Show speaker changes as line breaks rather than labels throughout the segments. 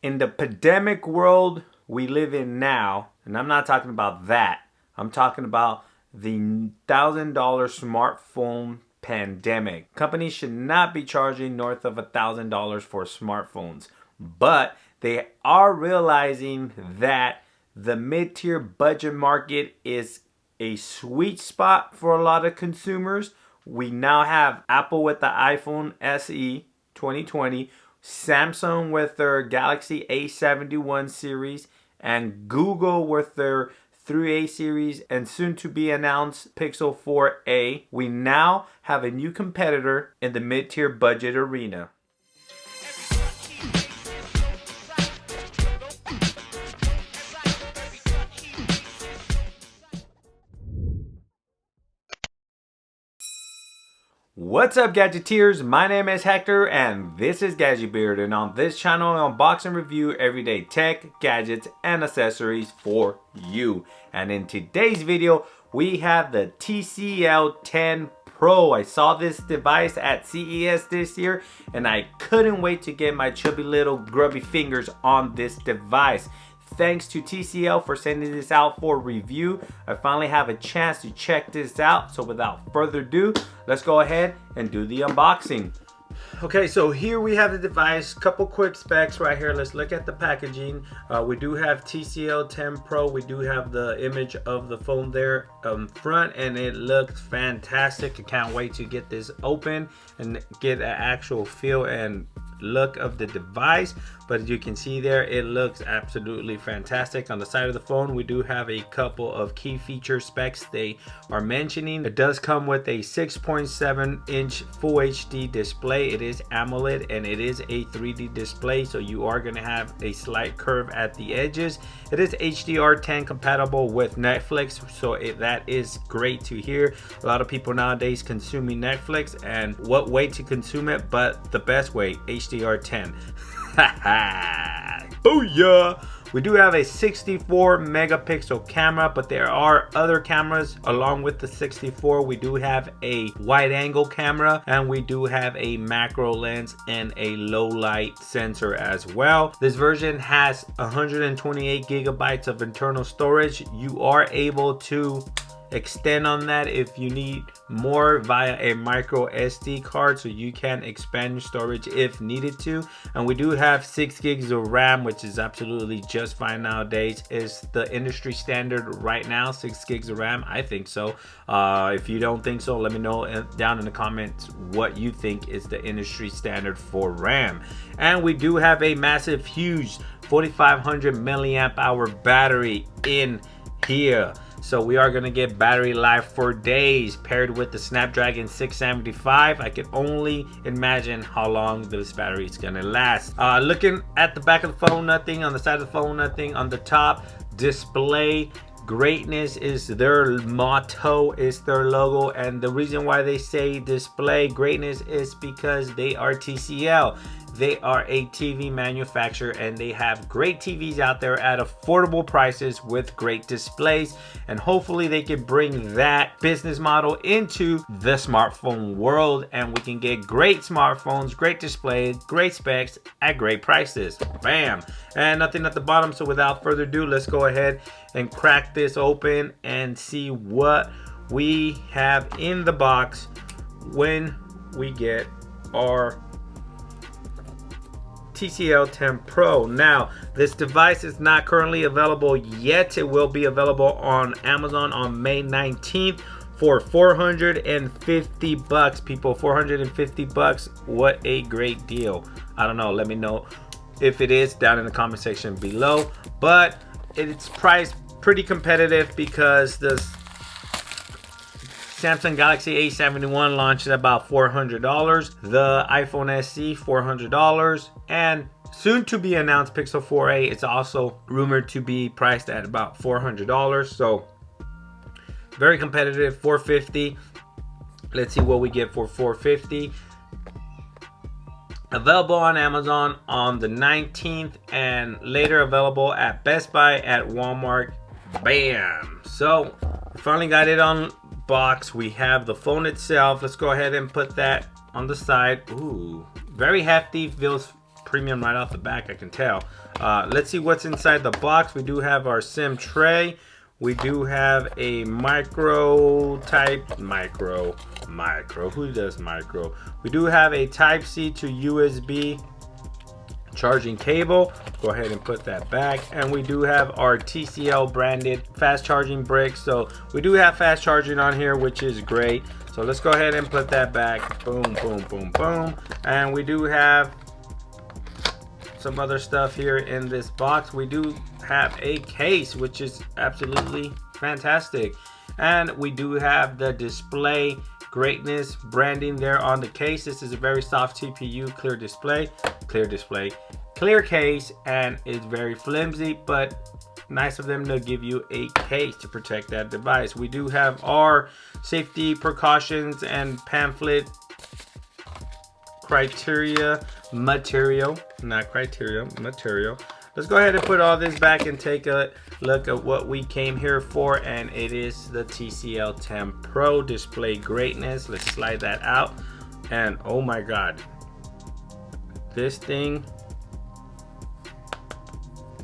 In the pandemic world we live in now, and I'm not talking about that. I'm talking about the $1,000 smartphone pandemic. Companies should not be charging north of $1,000 for smartphones, but they are realizing that the mid-tier budget market is a sweet spot for a lot of consumers. We now have Apple with the iPhone SE 2020, Samsung with their Galaxy A71 series, and Google with their 3A series and soon to be announced Pixel 4a. We now have a new competitor in the mid-tier budget arena. What's up, Gadgeteers? My name is Hector and this is GadgetBeard, and on this channel I unbox and review everyday tech, gadgets, and accessories for you. And in today's video we have the TCL 10 Pro. I saw this device at CES this year and I couldn't wait to get my chubby little grubby fingers on this device. Thanks to TCL for sending this out for review. I finally have a chance to check this out. So without further ado, let's go ahead and do the unboxing. Okay, so here we have the device. Couple quick specs right here. Let's look at the packaging. We do have TCL 10 Pro. We do have the image of the phone there front, and it looks fantastic. I can't wait to get this open and get an actual feel and look of the device. But as you can see there, it looks absolutely fantastic. On the side of the phone we do have a couple of key feature specs they are mentioning. It does come with a 6.7 inch full HD display. It is AMOLED and it is a 3D display, so you are going to have a slight curve at the edges. It is HDR10 compatible with Netflix, so that is great to hear. A lot of people nowadays consuming Netflix, and what way to consume it but the best way, HDR10. Booyah! We do have a 64 megapixel camera, but there are other cameras along with the 64. We do have a wide angle camera, and we do have a macro lens and a low light sensor as well. This version has 128 gigabytes of internal storage. You are able to extend on that if you need more via a micro SD card, so you can expand your storage if needed to. And we do have 6 gigs of RAM, which is absolutely just fine nowadays. Is the industry standard right now 6 gigs of RAM? I think so. If you don't think so, let me know down in the comments what you think is the industry standard for RAM. And we do have a massive, huge 4500 milliamp hour battery in here. So we are going to get battery life for days, paired with the Snapdragon 675. I can only imagine how long this battery is going to last. Looking at the back of the phone, nothing. On the side of the phone, nothing. On the top, display greatness is their motto, is their logo. And the reason why they say display greatness is because they are TCL. They are a TV manufacturer and they have great TVs out there at affordable prices with great displays, and hopefully they can bring that business model into the smartphone world and we can get great smartphones, great displays, great specs at great prices. Bam! And nothing at the bottom, so without further ado, let's go ahead and crack this open and see what we have in the box when we get our TCL 10 Pro. Now, this device is not currently available yet. It will be available on Amazon on May 19th for 450 bucks, people. 450 bucks. What a great deal. I don't know. Let me know if it is down in the comment section below. But it's priced pretty competitive because the Samsung Galaxy A71 launched at about $400. The iPhone SE, $400. And soon to be announced Pixel 4a, it's also rumored to be priced at about $400. So very competitive. $450. Let's see what we get for $450. Available on Amazon on the 19th and later available at Best Buy, at Walmart. Bam! So we finally got it on box. We have the phone itself. Let's go ahead and put that on the side. Ooh, very hefty, feels premium right off the back, I can tell. Let's see what's inside the box. We do have our SIM tray. We do have a micro, who does micro? We do have a type C to USB charging cable. Go ahead and put that back. And we do have our TCL branded fast charging brick. So we do have fast charging on here, which is great. So let's go ahead and put that back. Boom, boom, boom, boom. And we do have some other stuff here in this box. We do have a case, which is absolutely fantastic. And we do have the display greatness branding there on the case. This is a very soft TPU, clear case, and it's very flimsy, but nice of them to give you a case to protect that device. We do have our safety precautions and pamphlet material. Let's go ahead and put all this back and take a look at what we came here for, and it is the TCL 10 Pro display greatness. Let's slide that out, and oh my god, this thing,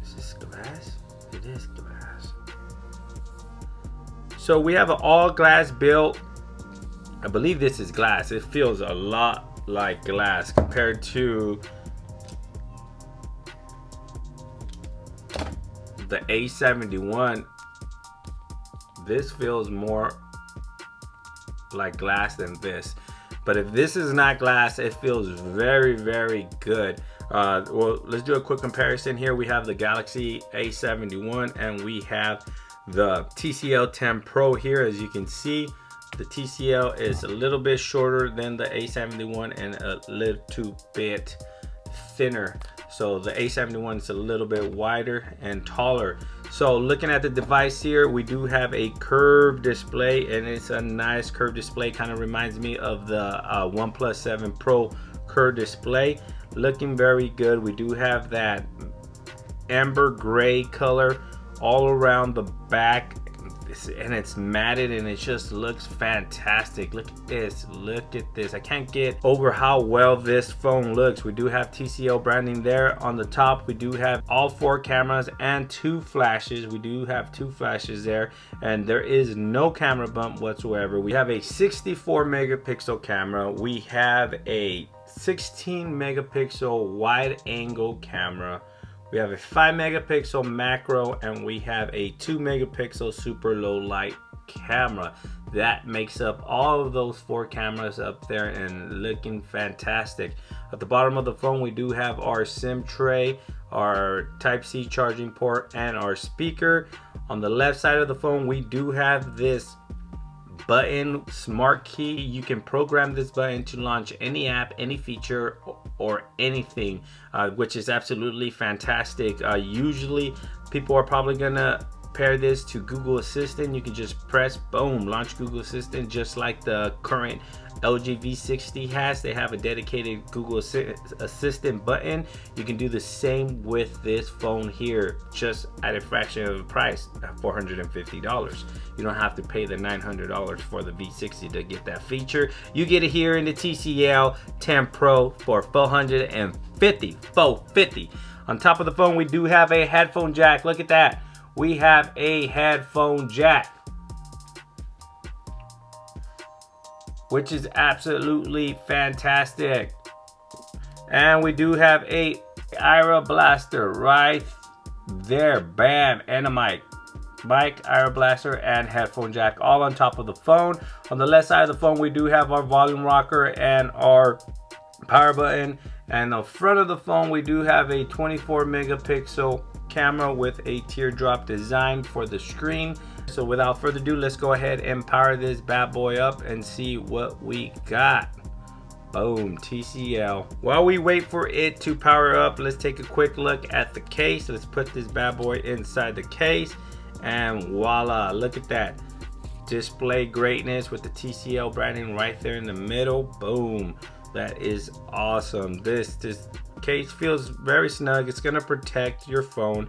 is this glass? It is glass. So we have an all glass build. I believe this is glass. It feels a lot like glass compared to the A71. This feels more like glass than this, but if this is not glass, it feels very, very good. Well, let's do a quick comparison here. We have the Galaxy A71 and we have the TCL 10 Pro here. As you can see, the TCL is a little bit shorter than the A71 and a little bit thinner. So the A71 is a little bit wider and taller. So looking at the device here, we do have a curved display, and it's a nice curved display. Kind of reminds me of the OnePlus 7 Pro curved display. Looking very good. We do have that amber gray color all around the back, and it's matted, and it just looks fantastic. Look at this, look at this. I can't get over how well this phone looks. We do have TCL branding there on the top. We do have all 4 cameras and 2 flashes. We do have 2 flashes there, and there is no camera bump whatsoever. We have a 64 megapixel camera. We have a 16 megapixel wide angle camera. We have a 5 megapixel macro, and we have a 2 megapixel super low light camera. That makes up all of those 4 cameras up there and looking fantastic. At the bottom of the phone, we do have our SIM tray, our Type-C charging port, and our speaker. On the left side of the phone, we do have this button smart key. You can program this button to launch any app, any feature, or anything, which is absolutely fantastic. Usually people are probably gonna pair this to Google Assistant. You can just press boom, launch Google Assistant, just like the current LG V60 has. They have a dedicated Google Assistant button. You can do the same with this phone here, just at a fraction of the price, $450. You don't have to pay the $900 for the V60 to get that feature. You get it here in the TCL 10 Pro for $450. On top of the phone, we do have a headphone jack. Look at that. We have a headphone jack, which is absolutely fantastic. And we do have a IRA blaster right there. Bam, and a mic, IRA blaster, and headphone jack all on top of the phone. On the left side of the phone, we do have our volume rocker and our power button. And the front of the phone, we do have a 24 megapixel camera with a teardrop design for the screen. So without further ado, let's go ahead and power this bad boy up and see what we got. Boom, TCL. While we wait for it to power up, let's take a quick look at the case. Let's put this bad boy inside the case, and voila, look at that. Display greatness with the TCL branding right there in the middle. Boom, that is awesome. This case feels very snug. It's gonna protect your phone.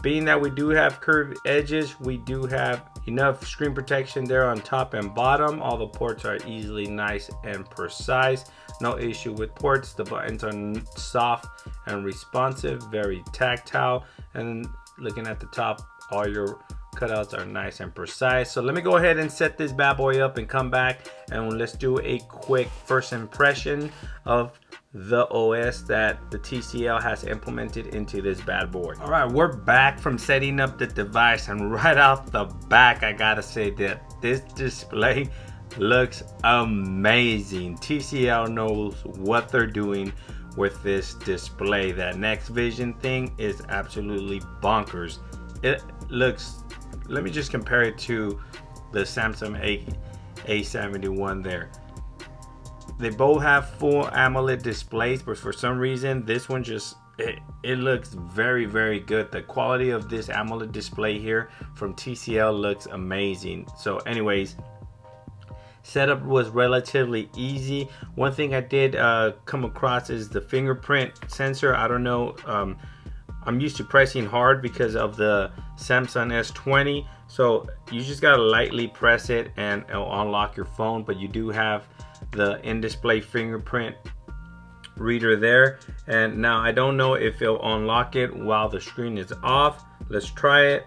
being that we do have curved edges, we do have enough screen protection there on top and bottom. All the ports are easily nice and precise. No issue with ports. The buttons are soft and responsive, very tactile. And looking at the top, all your cutouts are nice and precise. So let me go ahead and set this bad boy up and come back and let's do a quick first impression of the OS that the TCL has implemented into this bad boy. All right, we're back from setting up the device, and right off the back, I gotta say that this display looks amazing. TCL knows what they're doing with this display. That Next Vision thing is absolutely bonkers. It looks, let me just compare it to the Samsung A71 there. They both have full AMOLED displays, but for some reason this one just it looks very, very good. The quality of this AMOLED display here from TCL looks amazing. So anyways, setup was relatively easy. One thing I did come across is the fingerprint sensor. I don't know, I'm used to pressing hard because of the Samsung S20, so you just gotta lightly press it and it'll unlock your phone. But you do have the in-display fingerprint reader there, and now I don't know if it'll unlock it while the screen is off. Let's try it,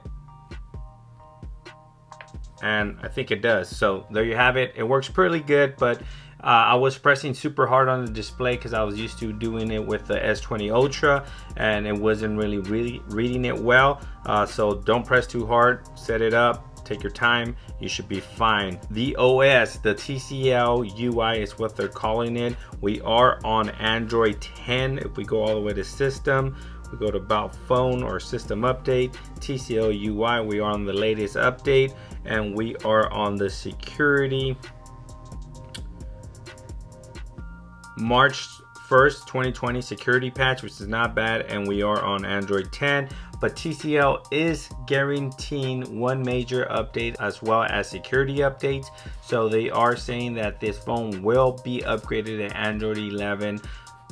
and I think it does. So there you have it. It works pretty good, but I was pressing super hard on the display because I was used to doing it with the S20 Ultra, and it wasn't really reading it well. So don't press too hard, set it up, take your time, you should be fine. The OS, the TCL UI is what they're calling it. We are on Android 10. If we go all the way to system, we go to about phone or system update, TCL UI, we are on the latest update, and we are on the security March 1st 2020 security patch, which is not bad, and we are on Android 10. But TCL is guaranteeing one major update as well as security updates. So they are saying that this phone will be upgraded to Android 11.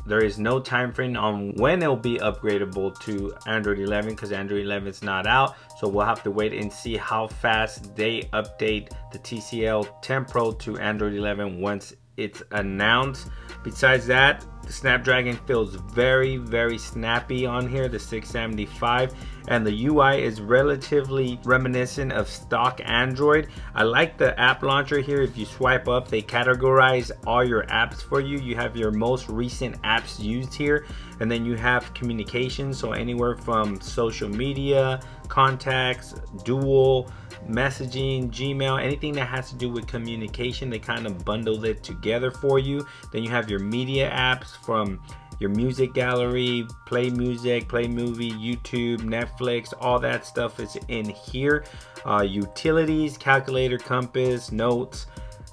There is no time frame on when it'll be upgradable to Android 11 because Android 11 is not out. So we'll have to wait and see how fast they update the TCL 10 Pro to Android 11 once it's announced. Besides that, the Snapdragon feels very, very snappy on here, the 675, and the UI is relatively reminiscent of stock Android. I like the app launcher here. If you swipe up, they categorize all your apps for you. You have your most recent apps used here, and then you have communication, so anywhere from social media, contacts, dual, messaging, Gmail, anything that has to do with communication, they kind of bundled it together for you. Then you have your media apps from your music gallery, play music, play movie, YouTube, Netflix, all that stuff is in here. Utilities, calculator, compass, notes,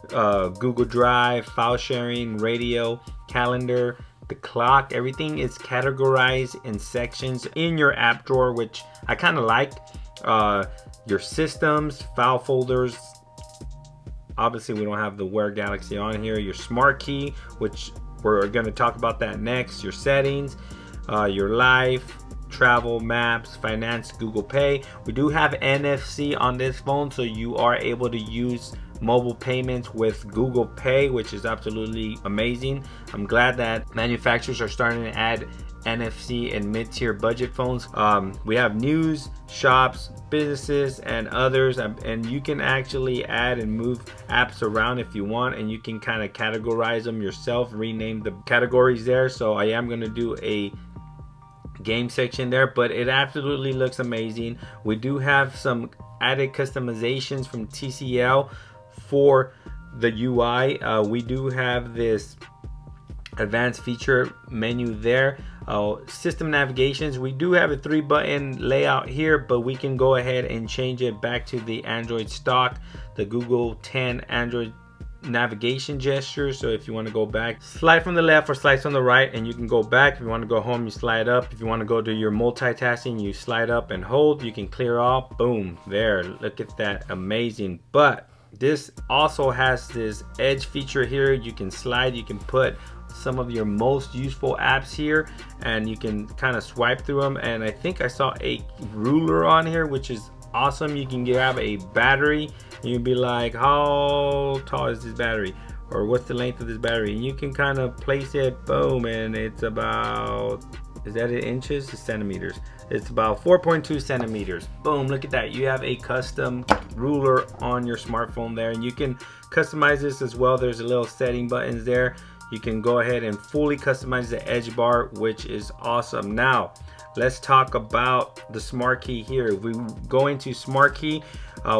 Google Drive, file sharing, radio, calendar, the clock, everything is categorized in sections in your app drawer, which I kind of like. Your systems, file folders, obviously we don't have the Wear Galaxy on here, your smart key, which we're going to talk about that next, your settings, your life, travel, maps, finance, Google Pay. We do have NFC on this phone, so you are able to use mobile payments with Google Pay, which is absolutely amazing. I'm glad that manufacturers are starting to add NFC and mid-tier budget phones. We have news, shops, businesses, and others, and you can actually add and move apps around if you want, and you can kind of categorize them yourself, rename the categories there. So I am going to do a game section there, but it absolutely looks amazing. We do have some added customizations from TCL for the UI. We do have this advanced feature menu there. System navigations, we do have a 3-button layout here, but we can go ahead and change it back to the Android stock, the Google 10 Android navigation gesture. So if you want to go back, slide from the left or slide from the right, and you can go back. If you want to go home, you slide up. If you want to go to your multitasking, you slide up and hold. You can clear off, boom, there, look at that, amazing. But this also has this edge feature here. You can slide, you can put some of your most useful apps here, and you can kind of swipe through them. And I think I saw a ruler on here, which is awesome. You can grab a battery and you'd be like, how tall is this battery, or what's the length of this battery, and you can kind of place it, boom, and it's about, is that in inches or centimeters? It's about 4.2 centimeters. Boom, look at that. You have a custom ruler on your smartphone there, and you can customize this as well. There's a little setting buttons there. You can go ahead and fully customize the edge bar, which is awesome. Now, let's talk about the smart key here. If we go into smart key,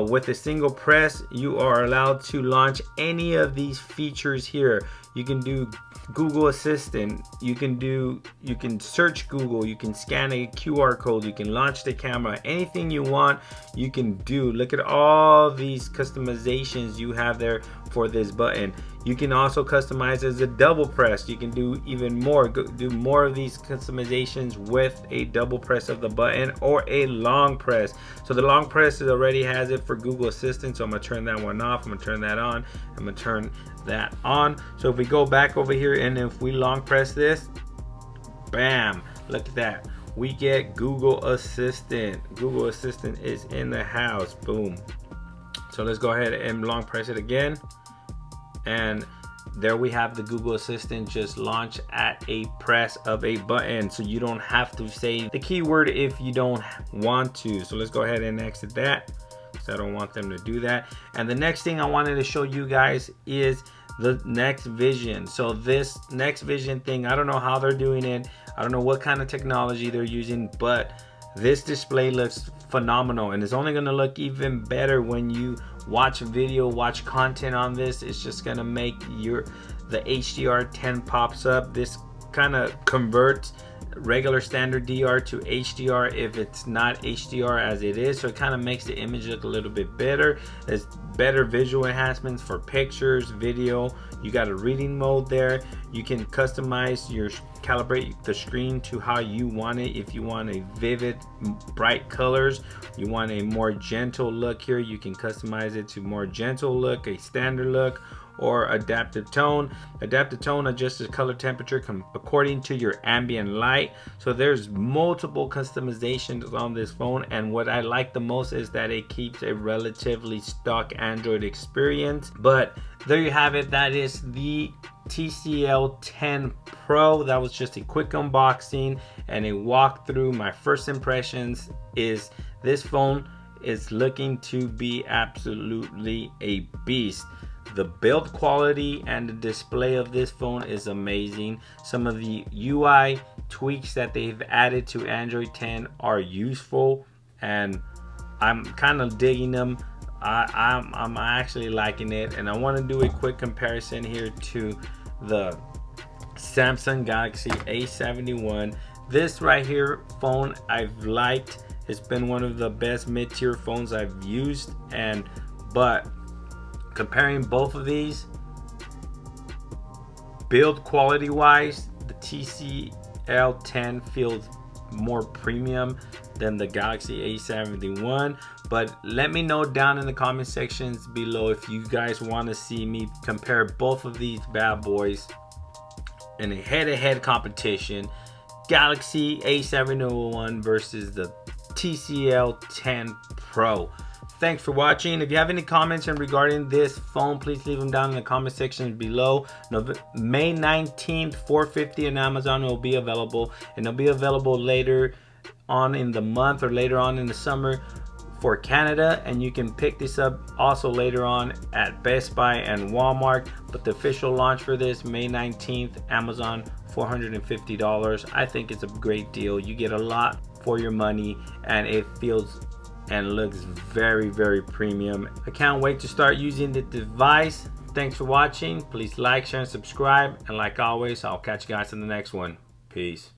with a single press, you are allowed to launch any of these features here. You can do Google Assistant, you can search Google, you can scan a QR code, you can launch the camera, anything you want you can do. Look at all these customizations you have there for this button. You can also customize as a double press. You can do even more, do more of these customizations with a double press of the button or a long press. So the long press already has it for Google Assistant, so I'm gonna turn that one off, I'm gonna turn that on, I'm gonna turn that on. So if we go back over here and if we long press this, bam, look at that, we get Google Assistant. Google Assistant is in the house, boom. So let's go ahead and long press it again, and there we have the Google Assistant just launch at a press of a button. So you don't have to say the keyword if you don't want to. So let's go ahead and exit that, because I don't want them to do that. And the next thing I wanted to show you guys is the Next Vision. So this Next Vision thing, I don't know how they're doing it, I don't know what kind of technology they're using, but this display looks phenomenal, and it's only going to look even better when you watch video, watch content on this. It's just going to make the HDR10 pops up. This kind of converts regular standard DR to HDR if it's not HDR as it is, so it kind of makes the image look a little bit better. There's better visual enhancements for pictures, video. You got a reading mode there. You can customize calibrate the screen to how you want it. If you want a vivid, bright colors, you want a more gentle look here, you can customize it to more gentle look, a standard look, or adaptive tone. Adaptive tone adjusts the color temperature according to your ambient light. So there's multiple customizations on this phone, and what I like the most is that it keeps a relatively stock Android experience. But there you have it. That is the TCL 10 Pro. That was just a quick unboxing and a walkthrough. My first impressions is this phone is looking to be absolutely a beast. The build quality and the display of this phone is amazing. Some of the UI tweaks that they've added to Android 10 are useful, and I'm kind of digging them. I'm actually liking it, and I want to do a quick comparison here to the Samsung Galaxy A71. This right here phone I've liked. It's been one of the best mid-tier phones I've used, but comparing both of these, build quality wise, the TCL 10 feels more premium than the Galaxy A71. But let me know down in the comment sections below if you guys want to see me compare both of these bad boys in a head-to-head competition, Galaxy A71 versus the TCL 10 Pro. Thanks for watching. If you have any comments regarding this phone, please leave them down in the comment section below. May 19th, 450 on Amazon will be available, and it'll be available later on in the month or later on in the summer for Canada, and you can pick this up also later on at Best Buy and Walmart. But the official launch for this, May 19th, Amazon, $450. I think it's a great deal. You get a lot for your money, and it feels and looks very, very premium. I can't wait to start using the device. Thanks for watching. Please like, share, and subscribe, and like always, I'll catch you guys in the next one. Peace.